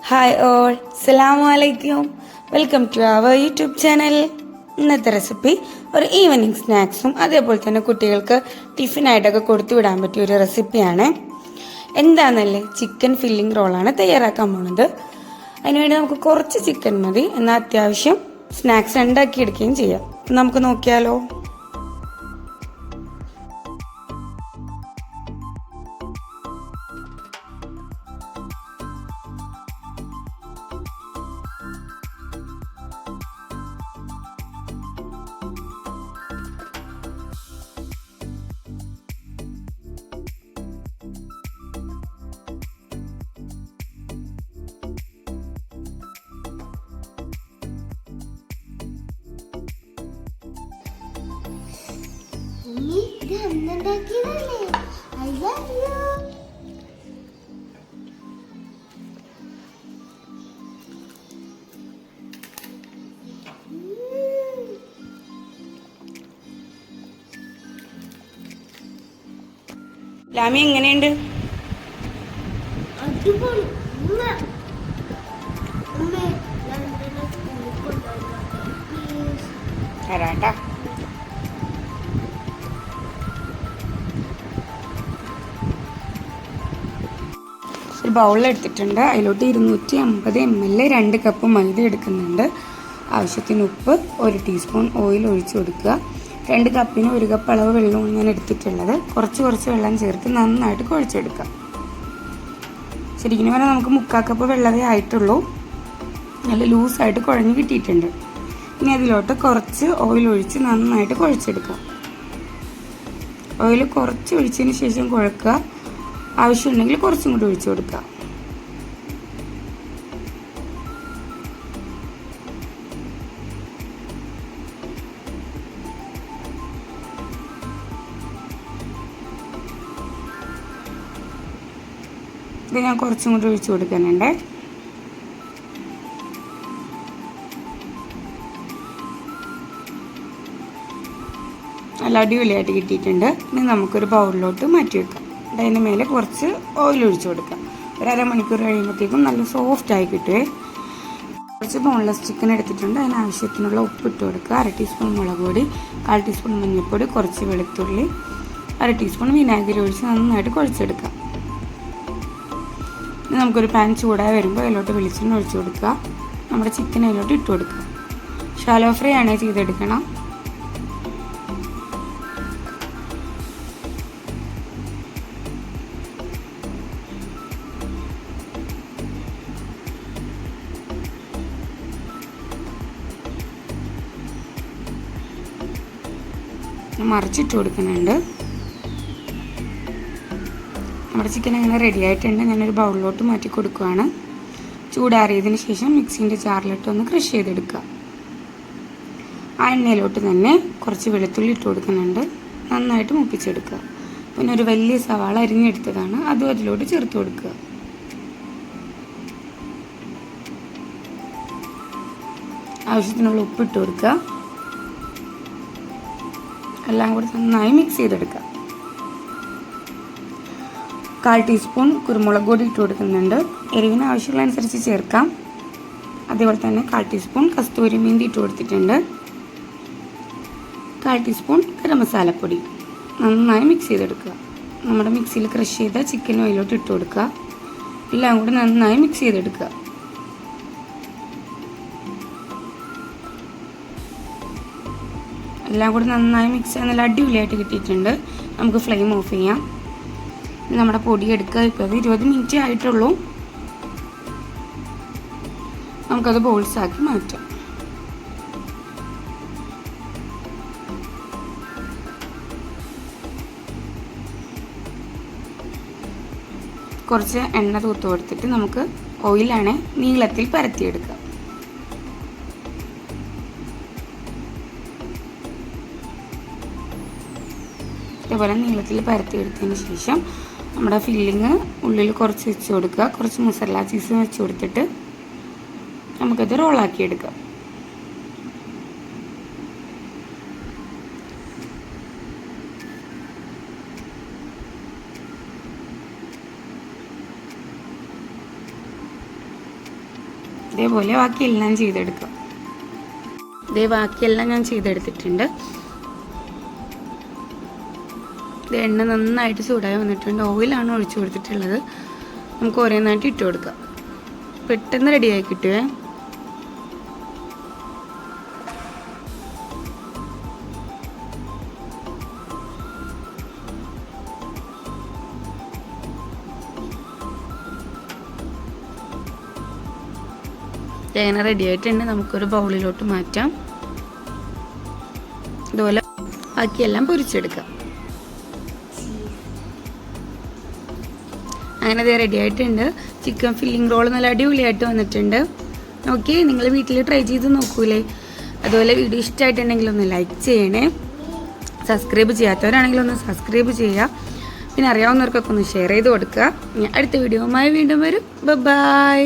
Hi all, അസ്സലാമു അലൈക്കും. Welcome to our YouTube channel. ഇന്നത്തെ റെസിപ്പി ഒരു ഈവനിങ് സ്നാക്സും അതേപോലെ തന്നെ കുട്ടികൾക്ക് ടിഫിനായിട്ടൊക്കെ കൊടുത്തു വിടാൻ പറ്റിയ ഒരു റെസിപ്പിയാണ്. എന്താണെന്നല്ലേ, ചിക്കൻ ഫില്ലിംഗ് റോളാണ് തയ്യാറാക്കാൻ പോകുന്നത്. അതിനുവേണ്ടി നമുക്ക് കുറച്ച് ചിക്കൻ മതി, എന്നാൽ അത്യാവശ്യം സ്നാക്സ് ഉണ്ടാക്കിയെടുക്കുകയും ചെയ്യാം. നമുക്ക് നോക്കിയാലോ. ലാമി എങ്ങനെയുണ്ട്? തരാട്ടാ. ഒരു ബൗളിലെടുത്തിട്ടുണ്ട്. അതിലോട്ട് 250 ml 2 കപ്പ് മൈദ എടുക്കുന്നുണ്ട്. ആവശ്യത്തിന് ഉപ്പ്, 1 ടീസ്പൂൺ ഓയിൽ ഒഴിച്ചു കൊടുക്കുക. 2 കപ്പിന് 1 കപ്പ് അളവ് വെള്ളമാണ് ഞാൻ എടുത്തിട്ടുള്ളത്. കുറച്ച് വെള്ളം ചേർത്ത് നന്നായിട്ട് കുഴച്ചെടുക്കാം. ശരിക്കും പറഞ്ഞാൽ നമുക്ക് 3/4 കപ്പ് വെള്ളമേ ആയിട്ടുള്ളൂ. നല്ല ലൂസായിട്ട് കുഴഞ്ഞ് കിട്ടിയിട്ടുണ്ട്. ഇനി അതിലോട്ട് കുറച്ച് ഓയിൽ ഒഴിച്ച് നന്നായിട്ട് കുഴച്ചെടുക്കാം. ഓയിൽ കുറച്ച് ഒഴിച്ചതിന് ശേഷം കുഴക്കുക. ആവശ്യമുണ്ടെങ്കിൽ കുറച്ചും കൂടി ഒഴിച്ചു കൊടുക്കുക. ഇത് ഞാൻ കുറച്ചും കൂടി ഒഴിച്ചു കൊടുക്കുന്നുണ്ട്. നല്ല അടിപൊളിയായിട്ട് കിട്ടിയിട്ടുണ്ട്. ഇനി നമുക്കൊരു ബൗളിലോട്ട് മാറ്റി വെക്കാം. അതിന് മേലെ കുറച്ച് ഓയിൽ ഒഴിച്ചു കൊടുക്കാം. ഒരു അരമണിക്കൂർ കഴിയുമ്പോഴത്തേക്കും നല്ല സോഫ്റ്റായി കിട്ടുമേ. കുറച്ച് ബോൺലെസ് ചിക്കൻ എടുത്തിട്ടുണ്ട്. അതിന് ആവശ്യത്തിനുള്ള ഉപ്പിട്ട് കൊടുക്കുക. 1/2 ടീസ്പൂൺ മുളക് പൊടി, 1/4 ടീസ്പൂൺ മഞ്ഞൾപ്പൊടി, കുറച്ച് വെളുത്തുള്ളി, 1/2 ടീസ്പൂൺ വിനാഗിരി ഒഴിച്ച് നന്നായിട്ട് കുഴച്ചെടുക്കാം. ഇനി നമുക്കൊരു പാൻ ചൂടായി വരുമ്പോൾ അതിലോട്ട് വെളിച്ചെണ്ണ ഒഴിച്ചു കൊടുക്കുക. നമ്മുടെ ചിക്കൻ അതിലോട്ട് ഇട്ട് കൊടുക്കുക. ഷാലോ ഫ്രൈ ആണ് ചെയ്തെടുക്കണം. മറിച്ചിട്ട് കൊടുക്കുന്നുണ്ട്. നമ്മുടെ ചിക്കൻ അങ്ങനെ റെഡി ആയിട്ടുണ്ട്. ഞാനൊരു ബൗളിലോട്ട് മാറ്റി കൊടുക്കുകയാണ്. ചൂടാറിയതിന് ശേഷം മിക്സിൻ്റെ ജാറിലിട്ട് ഒന്ന് ക്രഷ് ചെയ്തെടുക്കുക. ആ എണ്ണയിലോട്ട് തന്നെ കുറച്ച് വെളുത്തുള്ളി ഇട്ട് കൊടുക്കുന്നുണ്ട്. നന്നായിട്ട് മുപ്പിച്ചെടുക്കുക. പിന്നെ ഒരു വലിയ സവാള അരിഞ്ഞെടുത്തതാണ്, അതും അതിലോട്ട് ചേർത്ത് കൊടുക്കുക. ആവശ്യത്തിനുള്ള ഉപ്പിട്ട് കൊടുക്കുക. എല്ലാം കൂടി നന്നായി മിക്സ് ചെയ്തെടുക്കുക. 1/4 ടീസ്പൂൺ കുരുമുളക് പൊടി ഇട്ട് കൊടുക്കുന്നുണ്ട്. എരിവിന് ആവശ്യമുള്ള അനുസരിച്ച് ചേർക്കാം. അതേപോലെ തന്നെ 1/4 ടീസ്പൂൺ കസ്തൂരി മേത്തി ഇട്ട് കൊടുത്തിട്ടുണ്ട്. 1/4 ടീസ്പൂൺ ഗരം മസാലപ്പൊടി. നന്നായി മിക്സ് ചെയ്തെടുക്കുക. നമ്മുടെ മിക്സിയിൽ ക്രഷ് ചെയ്ത ചിക്കനും അതിലോട്ട് ഇട്ട് കൊടുക്കുക. എല്ലാം കൂടി നന്നായി മിക്സ് ചെയ്തെടുക്കുക. എല്ലാം കൂടി നന്നായി മിക്സ് ചെയ്യാൻ നല്ല അടിപൊളിയായിട്ട് കിട്ടിയിട്ടുണ്ട്. നമുക്ക് ഫ്ലെയിം ഓഫ് ചെയ്യാം. നമ്മുടെ പൊടി എടുക്കുക. ഇപ്പോൾ 20 മിനിറ്റ് ആയിട്ടുള്ളൂ. നമുക്കത് ബോൾസാക്കി മാറ്റാം. കുറച്ച് എണ്ണ തൂത്ത് കൊടുത്തിട്ട് നമുക്ക് ഓയിലാണ് നീളത്തിൽ പരത്തിയെടുക്കാം. ഇതേപോലെ നീളത്തിൽ പരത്തിയെടുത്തതിന് ശേഷം നമ്മുടെ ഫില്ലിങ് ഉള്ളിൽ കുറച്ച് വെച്ച് കൊടുക്കുക. കുറച്ച് മസാല ചീസ് വെച്ച് കൊടുത്തിട്ട് നമുക്കത് റോളാക്കിയെടുക്കാം. ഇതേപോലെ ബാക്കിയെല്ലാം ചെയ്തെടുക്കാം. ബാക്കിയെല്ലാം ഞാൻ ചെയ്തെടുത്തിട്ടുണ്ട്. എണ്ണ നന്നായിട്ട് ചൂടായി വന്നിട്ടുണ്ട്. ഓയിലാണ് ഒഴിച്ചു കൊടുത്തിട്ടുള്ളത്. നമുക്ക് ഓരോന്നായിട്ട് ഇട്ട് കൊടുക്കാം. പെട്ടെന്ന് റെഡിയായി കിട്ടുവേ. തേങ്ങ റെഡി ആയിട്ടുണ്ട്. നമുക്കൊരു ബൗളിലോട്ട് മാറ്റാം. ഇതുപോലെ ബാക്കിയെല്ലാം പൊരിച്ചെടുക്കാം. അങ്ങനെ ഇത് റെഡി ആയിട്ടുണ്ട്. ചിക്കൻ ഫില്ലിംഗ് റോൾ നല്ല അടിപൊളിയായിട്ട് വന്നിട്ടുണ്ട്. ഓക്കെ, നിങ്ങൾ വീട്ടിൽ ട്രൈ ചെയ്ത് നോക്കൂലേ? അതുപോലെ വീഡിയോ ഇഷ്ടമായിട്ടുണ്ടെങ്കിൽ ഒന്ന് ലൈക്ക് ചെയ്യണേ. സബ്സ്ക്രൈബ് ചെയ്യാത്തവരാണെങ്കിൽ ഒന്ന് സബ്സ്ക്രൈബ് ചെയ്യുക. പിന്നെ അറിയാവുന്നവർക്കൊക്കെ ഒന്ന് ഷെയർ ചെയ്ത് കൊടുക്കുക. അടുത്ത വീഡിയോയുമായി വീണ്ടും വരും. ബൈ.